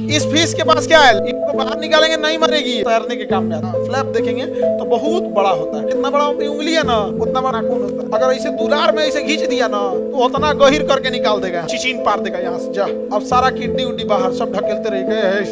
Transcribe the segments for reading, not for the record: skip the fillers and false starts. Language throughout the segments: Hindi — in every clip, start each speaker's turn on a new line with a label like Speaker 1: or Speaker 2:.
Speaker 1: इस फिश के पास क्या है, इसको बाहर निकालेंगे नहीं मरेगी, तैरने के काम में आता है। फ्लैप देखेंगे तो बहुत बड़ा होता है, जितना बड़ा अपनी उंगली है ना उतना बड़ा नाखून होता है। अगर इसे दुलार में इसे खींच दिया ना तो उतना गहिर करके निकाल देगा, चिचिन पार देगा यहाँ से। जा अब सारा किडनी उड्डी बाहर सब ढकेलते रह गए है।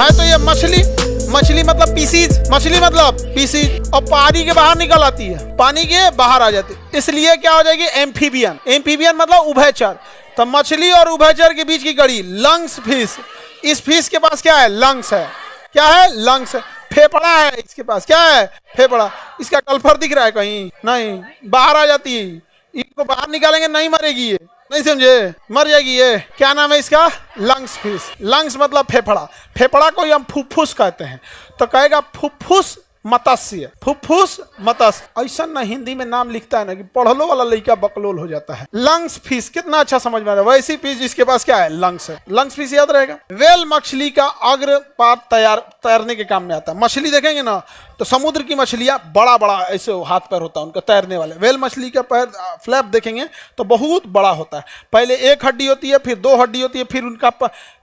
Speaker 1: तो ये मछली मतलब पीसीज, मछली मतलब पीसीज, और पानी के बाहर निकल आती है, पानी के बाहर आ जाती है, इसलिए क्या हो जाएगी एम्फीबियन। एम्फीबियन मतलब उभयचर। तो मछली और उभयचर के बीच की कड़ी लंग्स फिश। इस फिश के पास क्या है, लंग्स है। क्या है, लंग्स है। फेफड़ा है इसके पास, क्या है, फेफड़ा। इसका कल्फर दिख रहा है कहीं, नहीं, बाहर आ जाती है। इसको बाहर निकालेंगे नहीं मरेगी ये, नहीं समझे, मर जाएगी ये। क्या नाम है इसका, लंग्स फिश। लंग्स मतलब फेफड़ा। फेफड़ा को हम फुफ्फुस कहते हैं, तो कहेगा फुफ्फुस मत्स्य, फुफ्फुस मत्स्य। ऐसा ना हिंदी में नाम लिखता है ना कि पढ़लो वाला लड़का बकलोल हो जाता है। लंग्स फिश कितना अच्छा समझ में आ रहा है। वैसी फिश जिसके पास क्या है, लंग्स है। लंग्स फिश याद रहेगा। वेल मछली का अग्र पाद तैरने के काम में आता है। मछली देखेंगे ना तो समुद्र की मछलियां बड़ा बड़ा ऐसे हाथ पैर होता है उनका, तैरने वाले। वेल मछली का पैर फ्लैप देखेंगे तो बहुत बड़ा होता है। पहले एक हड्डी होती है, फिर दो हड्डी होती है, फिर उनका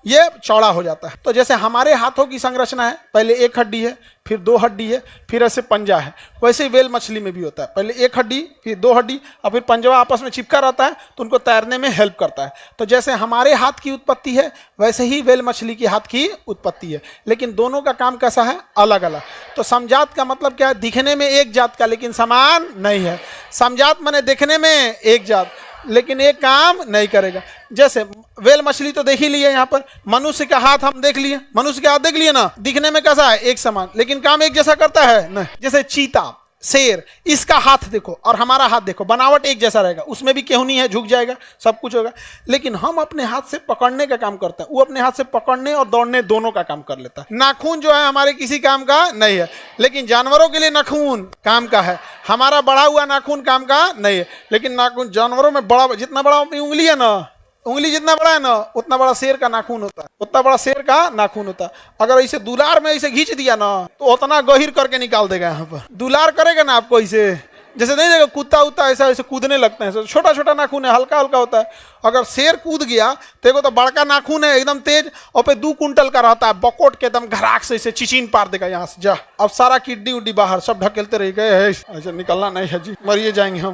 Speaker 1: ये चौड़ा हो जाता है। तो जैसे हमारे हाथों की संरचना है, पहले एक हड्डी है, फिर दो हड्डी है, फिर ऐसे पंजा है, वैसे ही वेल मछली में भी होता है। पहले एक हड्डी, फिर दो हड्डी, और फिर पंजवा आपस में चिपका रहता है, तो उनको तैरने में हेल्प करता है। तो जैसे हमारे हाथ की उत्पत्ति है वैसे ही वेल मछली की हाथ की उत्पत्ति है, लेकिन दोनों का काम कैसा है, अलग अलग। तो समजात का मतलब क्या है, दिखने में एक जात का लेकिन समान नहीं है। समजात माने दिखने में एक जात लेकिन एक काम नहीं करेगा। जैसे वेल मछली तो देख ही लिए, यहाँ पर मनुष्य का हाथ हम देख लिए, मनुष्य का हाथ देख लिए ना, दिखने में कैसा है, एक समान, लेकिन काम एक जैसा करता है नहीं। जैसे चीता, शेर, इसका हाथ देखो और हमारा हाथ देखो, बनावट एक जैसा रहेगा, उसमें भी केहू नहीं है, झुक जाएगा, सब कुछ होगा, लेकिन हम अपने हाथ से पकड़ने का काम करते हैं, वो अपने हाथ से पकड़ने और दौड़ने दोनों का काम कर लेता है। नाखून जो है हमारे किसी काम का नहीं है, लेकिन जानवरों के लिए नाखून काम का है। हमारा बढ़ा हुआ नाखून काम का नहीं है, लेकिन नाखून जानवरों में बड़ा, जितना बड़ा अपनी उंगली है ना, उंगली जितना बड़ा है ना उतना बड़ा शेर का नाखून होता है, उतना बड़ा शेर का नाखून होता है। अगर इसे दुलार में इसे खींच दिया ना तो उतना गहिर करके निकाल देगा। यहाँ पर दुलार करेगा ना आपको, इसे जैसे नहीं देगा कुत्ता उत्ता ऐसा ऐसे कूदने लगते हैं, छोटा छोटा नाखून है, हल्का हल्का होता है। अगर शेर कूद गया तो बड़का नाखून है एकदम तेज, और पे 2 कुंटल का रहता है, बकोट के एकदम घराक से इसे चिचिन पार देगा यहाँ से। जा अब सारा किडनी उड्डी बाहर सब ढकेलते रह गए, ऐसे निकलना नहीं है जी, मरिए जाएंगे हम।